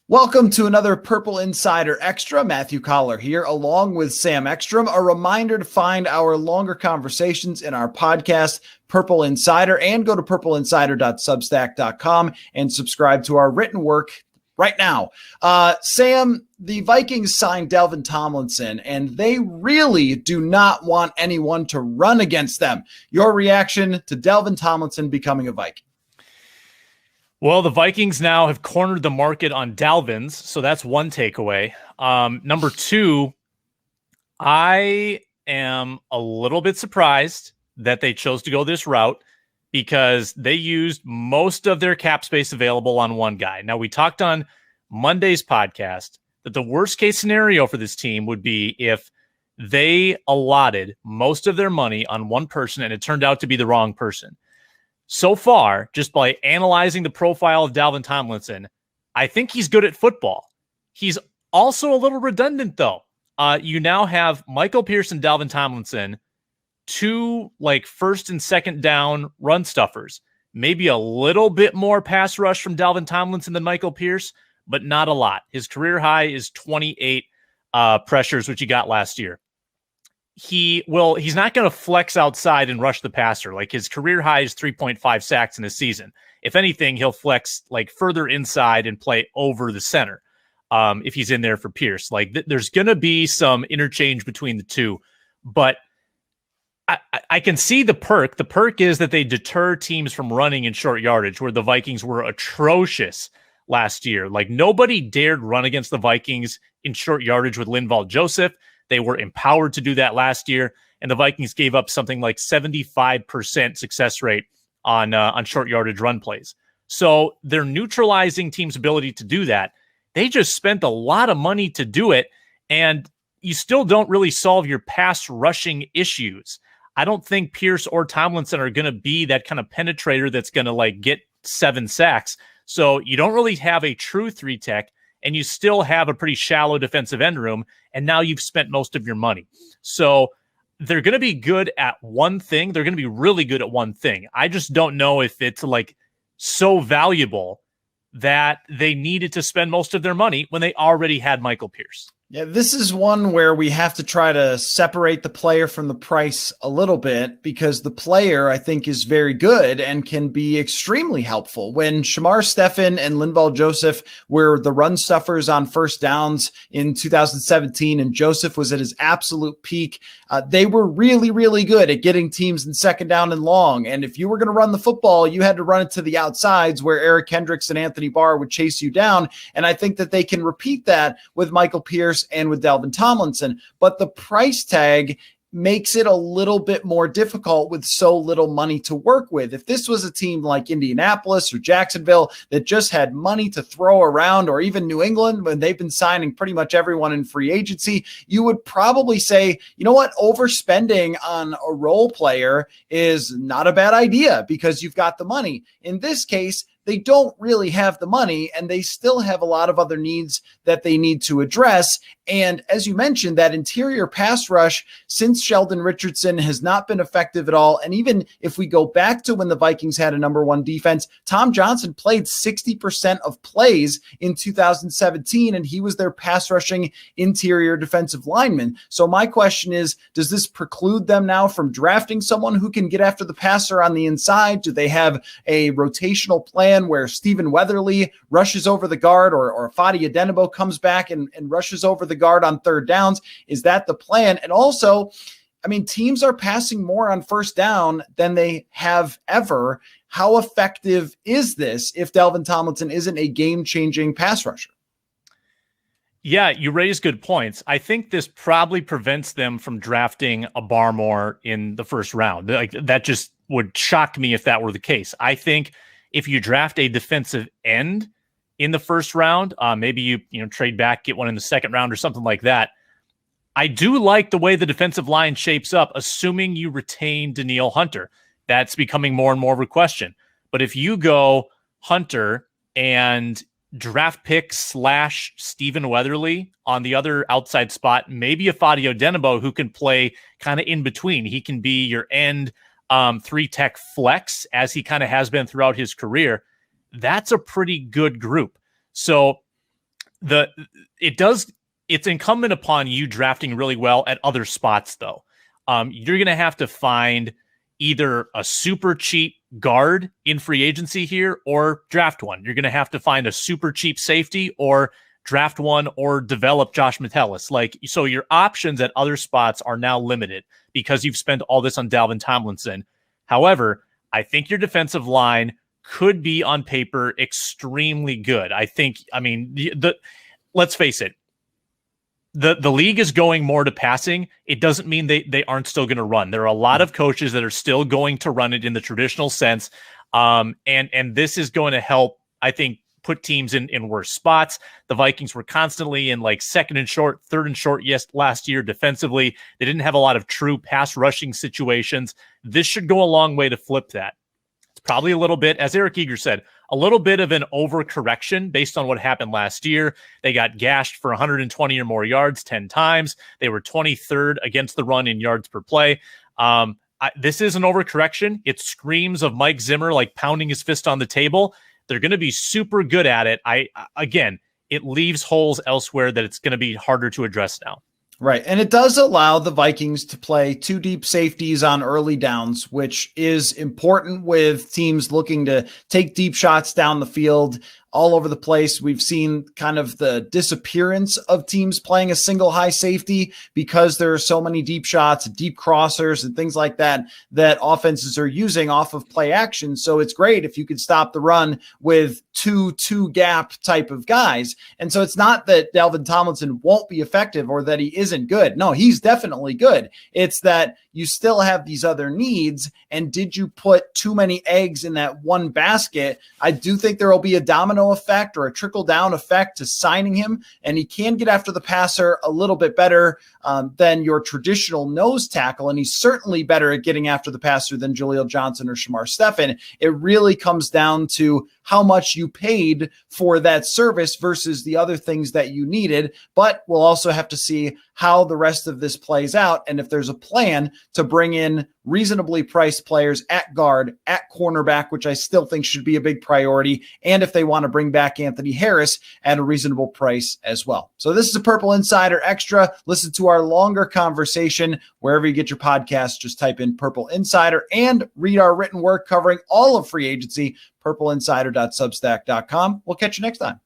Welcome to another Purple Insider Extra. Matthew Coller here, along with Sam Ekstrom. A reminder to find our longer conversations in our podcast, Purple Insider, and go to purpleinsider.substack.com and subscribe to our written work right now. Sam, the Vikings signed Dalvin Tomlinson, and they really do not want anyone to run against them. Your reaction to Dalvin Tomlinson becoming a Viking? Well, the Vikings now have cornered the market on Dalvins, so that's one takeaway. Number two, I am a little bit surprised that they chose to go this route because they used most of their cap space available on one guy. Now, we talked on Monday's podcast that the worst case scenario for this team would be if they allotted most of their money on one person and it turned out to be the wrong person. So far, just by analyzing the profile of Dalvin Tomlinson, I think he's good at football. He's also a little redundant, though. You now have Michael Pierce and Dalvin Tomlinson, two first and second down run stuffers. Maybe a little bit more pass rush from Dalvin Tomlinson than Michael Pierce, but not a lot. His career high is 28 pressures, which he got last year. He's not going to flex outside and rush the passer. Like, his career high is 3.5 sacks in a season. If anything, he'll flex further inside and play over the center if he's in there for Pierce. There's going to be some interchange between the two, but I can see the perk. The perk is that they deter teams from running in short yardage, where the Vikings were atrocious last year. Nobody dared run against the Vikings in short yardage with Linval Joseph. They were empowered to do that last year, and the Vikings gave up something like 75% success rate on short yardage run plays. So they're neutralizing teams' ability to do that. They just spent a lot of money to do it, and you still don't really solve your pass rushing issues. I don't think Pierce or Tomlinson are going to be that kind of penetrator that's going to get 7 sacks. So you don't really have a true 3-tech, and you still have a pretty shallow defensive end room, and now you've spent most of your money. So they're going to be good at one thing. They're going to be really good at one thing. I just don't know if it's so valuable that they needed to spend most of their money when they already had Michael Pierce. Yeah, this is one where we have to try to separate the player from the price a little bit, because the player, I think, is very good and can be extremely helpful. When Shamar Stephen and Linval Joseph were the run stuffers on first downs in 2017, and Joseph was at his absolute peak, they were really, really good at getting teams in second down and long. And if you were going to run the football, you had to run it to the outsides where Eric Kendricks and Anthony Barr would chase you down. And I think that they can repeat that with Michael Pierce and with Dalvin Tomlinson, but the price tag makes it a little bit more difficult with so little money to work with. If this was a team like Indianapolis or Jacksonville that just had money to throw around, or even New England, when they've been signing pretty much everyone in free agency, you would probably say, you know what, overspending on a role player is not a bad idea because you've got the money. In this case, they don't really have the money, and they still have a lot of other needs that they need to address. And as you mentioned, that interior pass rush since Sheldon Richardson has not been effective at all. And even if we go back to when the Vikings had a number one defense, Tom Johnson played 60% of plays in 2017, and he was their pass rushing interior defensive lineman. So my question is, does this preclude them now from drafting someone who can get after the passer on the inside? Do they have a rotational plan where Stephen Weatherly rushes over the guard, or Fadi Adenabo comes back and rushes over the guard on third downs? Is that the plan? And also, I mean, teams are passing more on first down than they have ever. How effective is this if Dalvin Tomlinson isn't a game-changing pass rusher? Yeah, you raise good points. I think this probably prevents them from drafting a Barmore in the first round. That just would shock me if that were the case. I think if you draft a defensive end in the first round, maybe you trade back, get one in the second round or something like that. I do like the way the defensive line shapes up, assuming you retain Danielle Hunter. That's becoming more and more of a question. But if you go Hunter and draft pick / Stephen Weatherly on the other outside spot, maybe a Fadi Odenigbo who can play kind of in between. He can be your end 3-tech flex, as he kind of has been throughout his career. That's a pretty good group. So It's incumbent upon you drafting really well at other spots, though. You're going to have to find either a super cheap guard in free agency here or draft one. You're going to have to find a super cheap safety or draft one or develop Josh Metellus. So your options at other spots are now limited because you've spent all this on Dalvin Tomlinson. However, I think your defensive line could be on paper extremely good. Let's face it. The league is going more to passing. It doesn't mean they aren't still going to run. There are a lot of coaches that are still going to run it in the traditional sense. And this is going to help, I think, put teams in worse spots. The Vikings were constantly in second and short, third and short last year defensively. They didn't have a lot of true pass rushing situations. This should go a long way to flip that. It's probably a little bit, as Eric Eager said, a little bit of an overcorrection based on what happened last year. They got gashed for 120 or more yards 10 times. They were 23rd against the run in yards per play. This is an overcorrection. It screams of Mike Zimmer pounding his fist on the table. They're going to be super good at it. It leaves holes elsewhere that it's going to be harder to address now. Right. And it does allow the Vikings to play two deep safeties on early downs, which is important with teams looking to take deep shots down the field all over the place. We've seen kind of the disappearance of teams playing a single high safety because there are so many deep shots, deep crossers, and things like that offenses are using off of play action. So it's great if you could stop the run with two gap type of guys. And so it's not that Dalvin Tomlinson won't be effective or that he isn't good. No, he's definitely good. It's that you still have these other needs. And did you put too many eggs in that one basket? I do think there will be a domino effect or a trickle down effect to signing him. And he can get after the passer a little bit better than your traditional nose tackle. And he's certainly better at getting after the passer than Jaleel Johnson or Shamar Stephen. It really comes down to how much you paid for that service versus the other things that you needed. But we'll also have to see how the rest of this plays out. And if there's a plan to bring in reasonably priced players at guard, at cornerback, which I still think should be a big priority. And if they want to bring back Anthony Harris at a reasonable price as well. So this is a Purple Insider Extra. Listen to our longer conversation wherever you get your podcast. Just type in Purple Insider and read our written work covering all of free agency, purpleinsider.substack.com. We'll catch you next time.